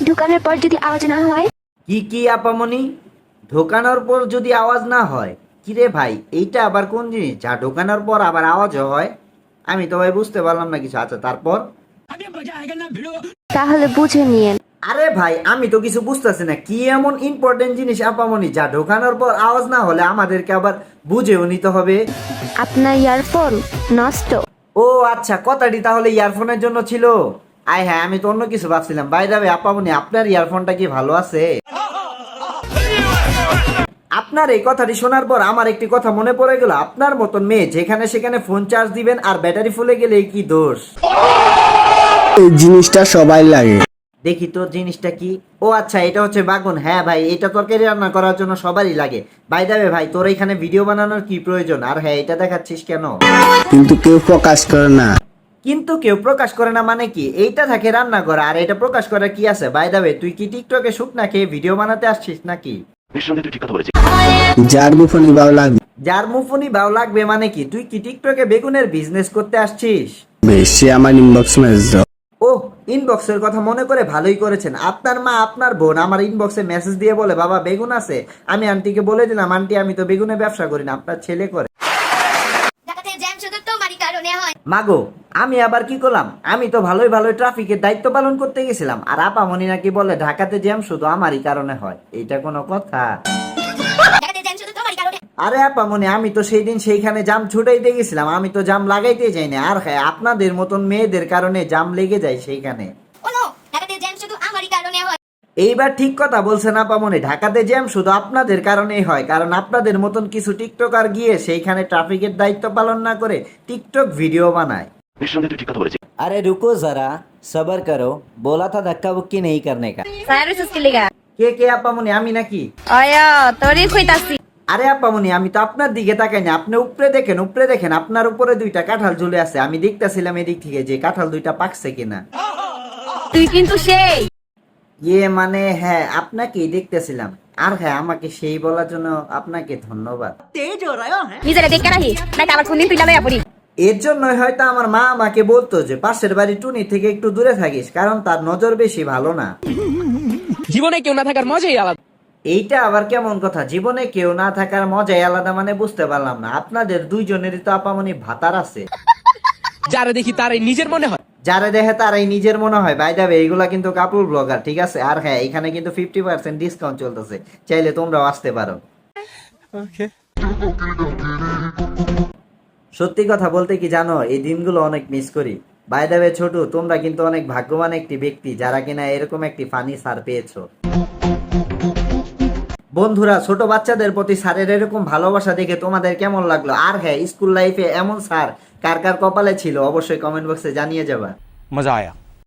ঢুকানোর পর যদি আওয়াজ না হয়? কি আপামনি, ঢোকানোর পর যদি আওয়াজ না হয়? কিরে ভাই, এইটা আবার কোন জিনিস যা ঢোকানোর পর আবার আওয়াজও হয়? আমি তো ভাই বুঝতে পারলাম না কিছু। আচ্ছা তারপর? তাহলে বুঝে নিয়েন। আরে ভাই, আমি তো কিছু বুঝতেছি না, কি এমন ইম্পর্টেন্ট জিনিস আপামনি যা ঢোকানোর পর আওয়াজ না হলে আমাদেরকে আবার বুঝেও নিতে হবে? আপনার ইয়ারফোন নষ্ট। ও আচ্ছা, কথাটি তাহলে ইয়ারফোনের জন্য ছিল। আয় হ্যাঁ, আমি তো অন্য কিছু ভাবছিলাম। বাইরে আপামনি, আপনার ইয়ারফোনটা কি ভালো আছে? আপনার এই কথাটি শোনার পর আমার একটি কথা মনে পড়ে গেল। আপনার মতন মেয়ে যেখানে সেখানে ফোন চার্জ দিবেন আর ব্যাটারি ফুলে গেলে কি দোষ? এই জিনিসটা সবাই লাগে। দেখি তো জিনিসটা কি। ও আচ্ছা, এটা হচ্ছে বাগুন। হ্যাঁ ভাই, এটা তরকারি রান্না করার জন্য সবারই লাগে। বাই দ্য ওয়ে ভাই, তোর এখানে ভিডিও বানানোর কি প্রয়োজন? আর হ্যাঁ, এটা দেখাচ্ছিস কেন? কিন্তু কেউ প্রকাশ করে না। কিন্তু কেউ প্রকাশ করে না মানে কি? এইটা থাকে রান্না করা, আর এটা প্রকাশ করার কি আছে? বাই দ্য ওয়ে, তুই কি টিকটকে শুকনা খেয়ে ভিডিও বানাতে আসছিস নাকি? যার মুখনি ভালো লাগবে। যার মুফুনি ভালো লাগবে মানে কি? তুই কি টিকটকে বেগুনের বিজনেস করতে আসছিস? সে আমার ইনবক্স মেসেজ দাও। ওহ, ইনবক্সের কথা মনে করে ভালোই করেছেন। আপনার মা আপনার বোন আমার ইনবক্সে মেসেজ দিয়ে বলে, বাবা বেগুন আছে? আমি আন্টিকে বলে দিলাম, আন্টি আমি তো বেগুনের ব্যবসা করি না, আপনার ছেলে করে। মাগো, আমি আবার কি করলাম? আমি তো ভালোই ভালোই ট্রাফিকের দায়িত্ব পালন করতে গেছিলাম, আর আপামনি নাকি বলে ঢাকাতে জ্যাম শুধু আমারই কারণে হয়। এইটা কোনো কথা? আরে আপামনি, আমি তো সেই দিন সেইখানে জাম ছুটাইতে গেছিলাম, আমি তো জাম লাগাইতে যাই না। আর হ্যাঁ, আপনাদের মতন মেয়েদের কারণে জাম লেগে যায় সেইখানে। এইবার ঠিক কথা বলছেন আপামনি, ঢাকাতে জ্যাম শুধু আপনাদের কারণেই হয়, কারণ আপনাদের মতন কিছু টিকটকার গিয়ে সেইখানে ট্রাফিকের দায়িত্ব পালন না করে টিকটক ভিডিও বানায়। अरे रुको जरा, सबर करो, बोला था धक्का बुक्की नहीं करने का। কে আপামনি, আমি নাকি? আরে আপামনি, আমি তো আপনার দিকে তাকাই না, আপনি উপরে দেখেন, উপরে দেখেন, আপনার উপরে দুইটা কাঁঠাল ঝুলে আছে। আমি দেখতেছিলাম এদিক থেকে যে কাঁঠাল দুইটা পাকছে কিনা। তুই কিন্তু সেই। ইয়ে মানে হ্যাঁ, আপনাকেই দেখতেছিলাম। আর হ্যাঁ, আমাকে সেই বলার জন্য আপনাকে ধন্যবাদ। নিজেরা দেখে রাখি, নাকি আবার কোনদিন তুই লাগাইয়া পড়ি। এর জন্যই হয়তো আমার মা আমাকে বলতো যে পাশের বাড়ি টুনি থেকে একটু দূরে থাকিস, কারণ তার নজর বেশি ভালো না। জীবনে কেউ না থাকার মজাই আলাদা। এইটা আবার কেমন কথা? জীবনে কেউ না থাকার মজাই আলাদা মানে বুঝতে পারলাম না। আপনাদের দুইজনেরই তো আপামনি ভাতার আছে। যারা দেখি তারাই নিজের মনে হয়। যারা দেখে তারাই নিজের মনে হয়। বাই দ্য ওয়ে, এইগুলা কিন্তু কাপড় ব্লগার, ঠিক আছে? আর হ্যাঁ, এখানে কিন্তু 50% ডিসকাউন্ট চলতেছে, চাইলে তোমরাও আসতে পারো। সত্যি কথা বলতে কি জানো, এই দিনগুলো অনেক মিস করি। বাই দ্য ওয়ে ছোটু, তোমরা কিন্তু অনেক ভাগ্যবান একটি ব্যক্তি যারা কিনা এরকম একটি ফানি স্যার পেয়েছো। বন্ধুরা, ছোট বাচ্চাদের প্রতি স্যারের এরকম ভালোবাসা দেখে তোমাদের কেমন লাগলো? আর হ্যাঁ, স্কুল লাইফে এমন স্যার কার কার কপালে ছিল অবশ্যই কমেন্ট বক্সে জানিয়ে যাবা। মজা আয়া।